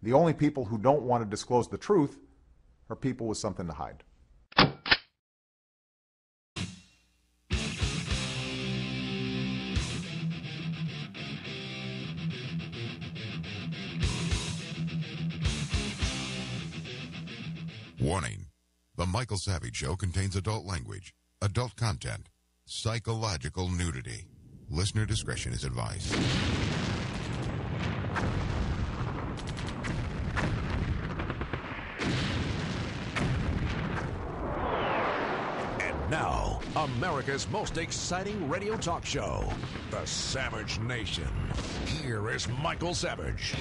The only people who don't want to disclose the truth are people with something to hide. Warning. The Michael Savage Show contains adult language, adult content, psychological nudity. Listener discretion is advised. And now, America's most exciting radio talk show, The Savage Nation. Here is Michael Savage.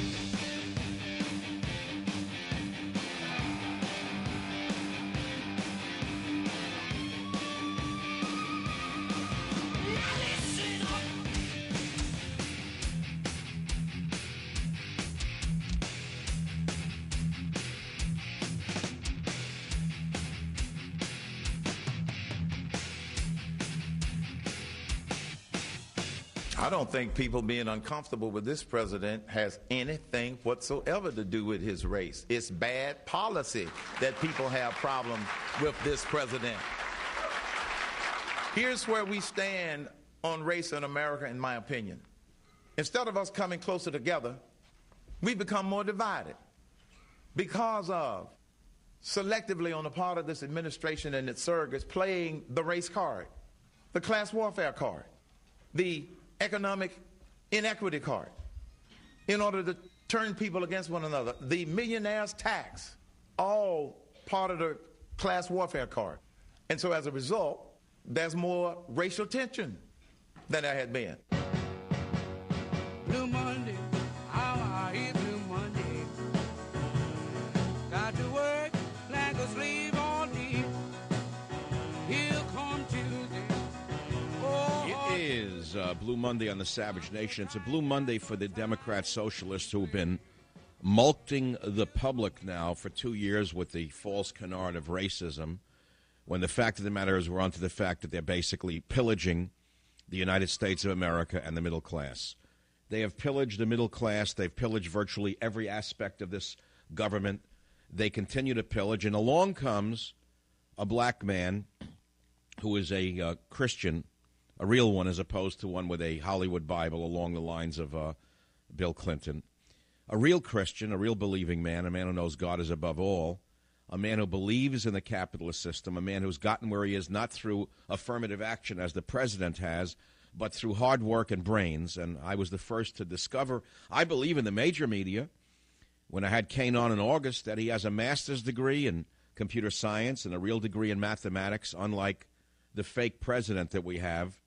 I don't think people being uncomfortable with this president has anything whatsoever to do with his race. It's bad policy that people have problems with this president. Here's where we stand on race in America, in my opinion. Instead of us coming closer together, we've become more divided because of selectively on the part of this administration and its surrogates playing the race card, the class warfare card, the economic inequity card, in order to turn people against one another. The millionaire's tax, all part of the class warfare card. And so as a result, there's more racial tension than there had been. Blue Monday, how are you, Blue Monday? Got to work like a slave all day. He'll come Tuesday. It is Blue Monday on the Savage Nation. It's a Blue Monday for the Democrat socialists who have been mulcting the public now for 2 years with the false canard of racism, when the fact of the matter is we're on to the fact that they're basically pillaging the United States of America and the middle class. They have pillaged the middle class. They've pillaged virtually every aspect of this government. They continue to pillage, and along comes a black man who is a Christian, a real one as opposed to one with a Hollywood Bible along the lines of Bill Clinton. A real Christian, a real believing man, a man who knows God is above all, a man who believes in the capitalist system, a man who's gotten where he is not through affirmative action as the president has, but through hard work and brains. And I was the first to discover, I believe in the major media, when I had Kane on in August, that he has a master's degree in computer science and a real degree in mathematics, unlike the fake president that we have,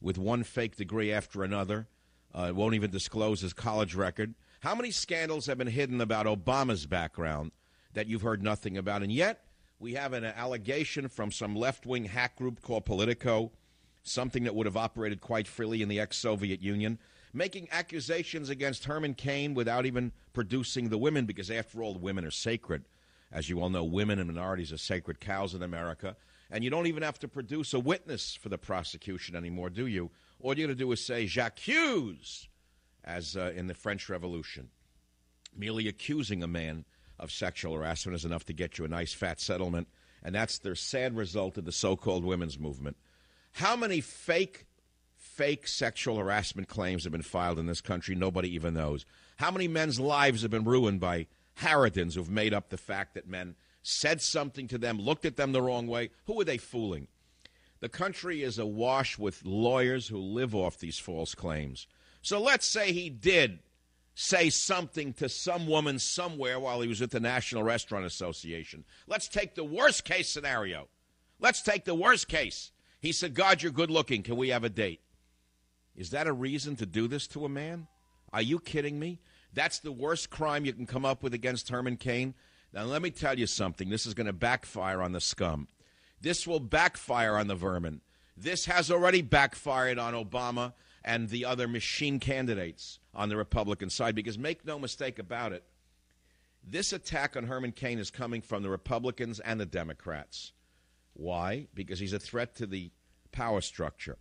with one fake degree after another, won't even disclose his college record. How many scandals have been hidden about Obama's background that you've heard nothing about? And yet we have an allegation from some left-wing hack group called Politico, something that would have operated quite freely in the ex-Soviet Union, making accusations against Herman Cain without even producing the women, because after all, the women are sacred. As you all know, women and minorities are sacred cows in America. And you don't even have to produce a witness for the prosecution anymore, do you? All you got to do is say, j'accuse, as in the French Revolution. Merely accusing a man of sexual harassment is enough to get you a nice fat settlement, and that's the sad result of the so-called women's movement. How many fake sexual harassment claims have been filed in this country? Nobody even knows. How many men's lives have been ruined by harridans who've made up the fact that men said something to them, looked at them the wrong way? Who are they fooling? The country is awash with lawyers who live off these false claims. So let's say he did say something to some woman somewhere while he was at the National Restaurant Association. Let's take the worst case scenario. Let's take the worst case. He said, God, you're good looking. Can we have a date? Is that a reason to do this to a man? Are you kidding me? That's the worst crime you can come up with against Herman Cain? Now, let me tell you something. This is going to backfire on the scum. This will backfire on the vermin. This has already backfired on Obama and the other machine candidates on the Republican side, because make no mistake about it, this attack on Herman Cain is coming from the Republicans and the Democrats. Why? Because he's a threat to the power structure.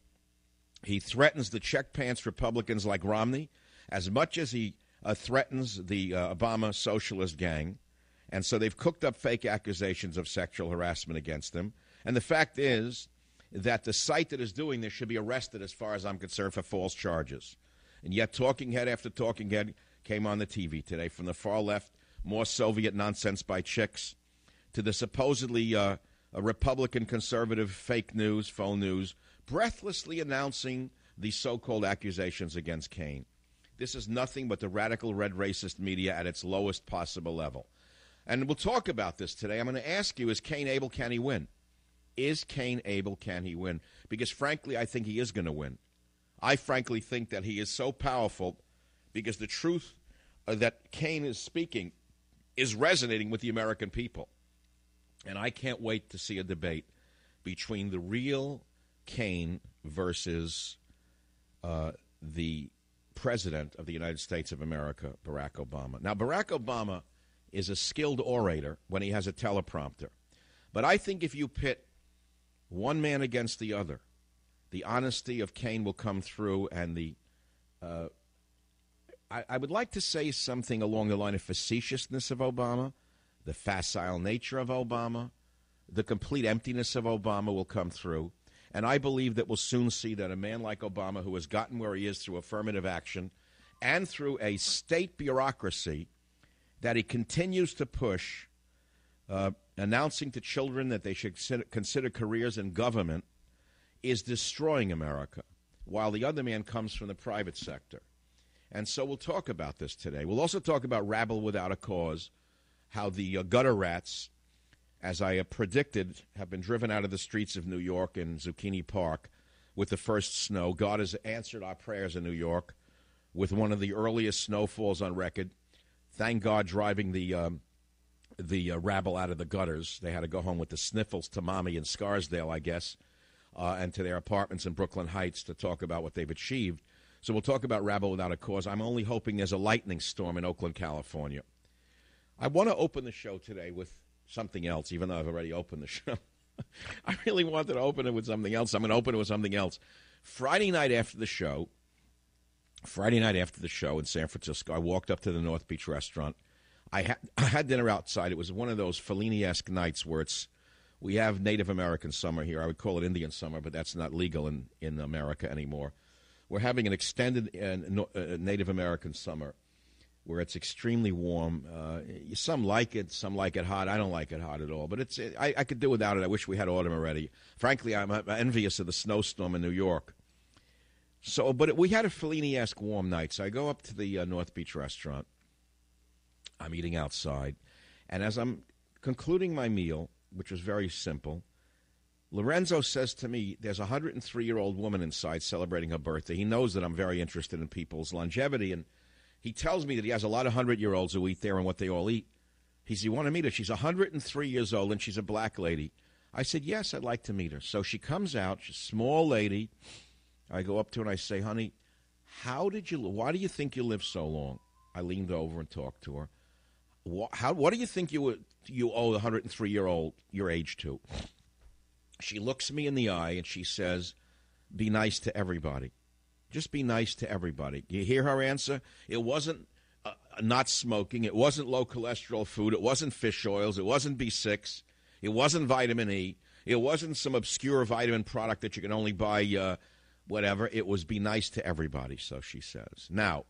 He threatens the check pants Republicans like Romney as much as he threatens the Obama socialist gang. And so they've cooked up fake accusations of sexual harassment against him. And the fact is that the site that is doing this should be arrested, as far as I'm concerned, for false charges. And yet talking head after talking head came on the TV today, from the far left, more Soviet nonsense by chicks, to the supposedly a Republican conservative fake news, faux news, breathlessly announcing the so-called accusations against Cain. This is nothing but the radical red racist media at its lowest possible level. And we'll talk about this today. I'm going to ask you, is Cain able, can he win? Is Cain able, can he win? Because, frankly, I think he is going to win. I frankly think that he is so powerful because the truth that Cain is speaking is resonating with the American people. And I can't wait to see a debate between the real Cain versus the President of the United States of America, Barack Obama. Now, Barack Obama is a skilled orator when he has a teleprompter. But I think if you pit one man against the other, the honesty of Cain will come through, and the I would like to say something along the line of facetiousness of Obama, the facile nature of Obama, the complete emptiness of Obama will come through. And I believe that we'll soon see that a man like Obama, who has gotten where he is through affirmative action and through a state bureaucracy that he continues to push, announcing to children that they should consider careers in government, is destroying America, while the other man comes from the private sector. And so we'll talk about this today. We'll also talk about rabble without a cause, how the gutter rats, as I predicted, have been driven out of the streets of New York in Zucchini Park with the first snow. God has answered our prayers in New York with one of the earliest snowfalls on record. Thank God, driving the rabble out of the gutters. They had to go home with the sniffles to Mommy in Scarsdale, I guess, and to their apartments in Brooklyn Heights to talk about what they've achieved. So we'll talk about rabble without a cause. I'm only hoping there's a lightning storm in Oakland, California. I want to open the show today with something else, even though I've already opened the show. I really wanted to open it with something else. I'm going to open it with something else. Friday night after the show in San Francisco, I walked up to the North Beach restaurant. I had dinner outside. It was one of those Fellini-esque nights where we have Native American summer here. I would call it Indian summer, but that's not legal in America anymore. We're having an extended Native American summer where it's extremely warm. Some like it hot. I don't like it hot at all, but I could do without it. I wish we had autumn already. Frankly, I'm envious of the snowstorm in New York. So, but we had a Fellini-esque warm night. So I go up to the North Beach restaurant. I'm eating outside. And as I'm concluding my meal, which was very simple, Lorenzo says to me, there's a 103-year-old woman inside celebrating her birthday. He knows that I'm very interested in people's longevity, and he tells me that he has a lot of 100-year-olds who eat there and what they all eat. He said, you want to meet her? She's 103 years old, and she's a black lady. I said, yes, I'd like to meet her. So she comes out. She's a small lady. I go up to her and I say, honey, why do you think you live so long? I leaned over and talked to her. What do you think you owe the 103-year-old your age to? She looks me in the eye and she says, be nice to everybody. Just be nice to everybody. You hear her answer? It wasn't not smoking. It wasn't low cholesterol food. It wasn't fish oils. It wasn't B6. It wasn't vitamin E. It wasn't some obscure vitamin product that you can only buy whatever. It was be nice to everybody, so she says. Now,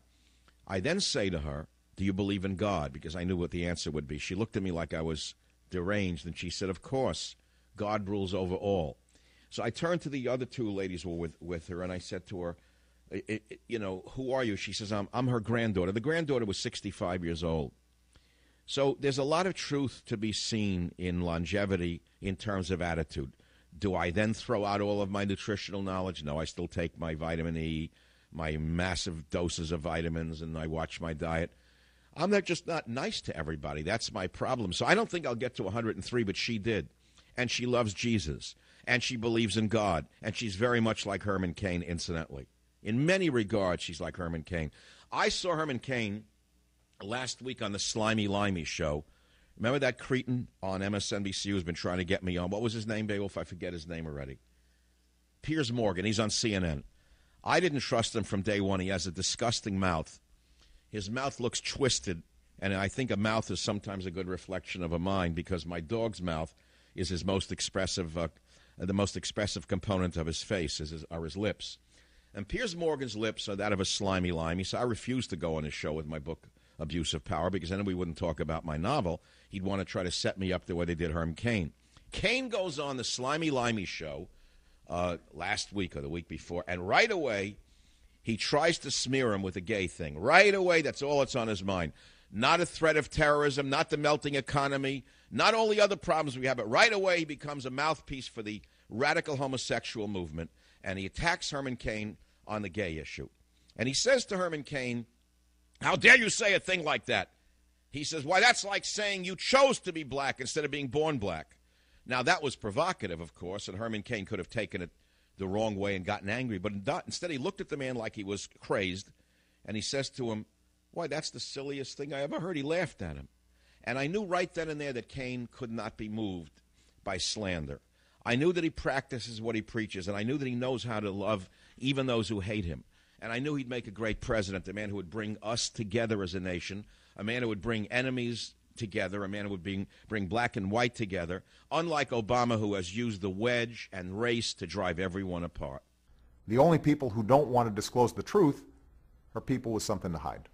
I then say to her, do you believe in God? Because I knew what the answer would be. She looked at me like I was deranged, and she said, of course, God rules over all. So I turned to the other two ladies who were with her, and I said to her, who are you? She says, I'm her granddaughter. The granddaughter was 65 years old. So there's a lot of truth to be seen in longevity in terms of attitude. Do I then throw out all of my nutritional knowledge? No, I still take my vitamin E, my massive doses of vitamins, and I watch my diet. I'm just not nice to everybody. That's my problem. So I don't think I'll get to 103, but she did. And she loves Jesus. And she believes in God. And she's very much like Herman Cain, incidentally. In many regards, she's like Herman Cain. I saw Herman Cain last week on the Slimy Limey show. Remember that cretin on MSNBC who's been trying to get me on? What was his name, Beowulf? I forget his name already. Piers Morgan. He's on CNN. I didn't trust him from day one. He has a disgusting mouth. his mouth looks twisted, and I think a mouth is sometimes a good reflection of a mind, because my dog's mouth is his most expressive, the most expressive component of his face are his lips. And Piers Morgan's lips are that of a slimy limey, so I refused to go on his show with my book, Abuse of Power, because then we wouldn't talk about my novel. He'd want to try to set me up the way they did Herm Cain. Cain goes on the Slimy Limey show last week or the week before, and right away he tries to smear him with a gay thing. Right away, that's all that's on his mind. Not a threat of terrorism, not the melting economy, not only other problems we have, but right away he becomes a mouthpiece for the radical homosexual movement, and he attacks Herman Cain on the gay issue. And he says to Herman Cain, "How dare you say a thing like that?" He says, "Why, that's like saying you chose to be black instead of being born black." Now, that was provocative, of course, and Herman Cain could have taken it the wrong way and gotten angry, but instead he looked at the man like he was crazed, and he says to him, "Why, that's the silliest thing I ever heard." He laughed at him. And I knew right then and there that Cain could not be moved by slander. I knew that he practices what he preaches, and I knew that he knows how to love even those who hate him. And I knew he'd make a great president, a man who would bring us together as a nation, a man who would bring enemies together, a man who would bring black and white together, unlike Obama, who has used the wedge and race to drive everyone apart. The only people who don't want to disclose the truth are people with something to hide.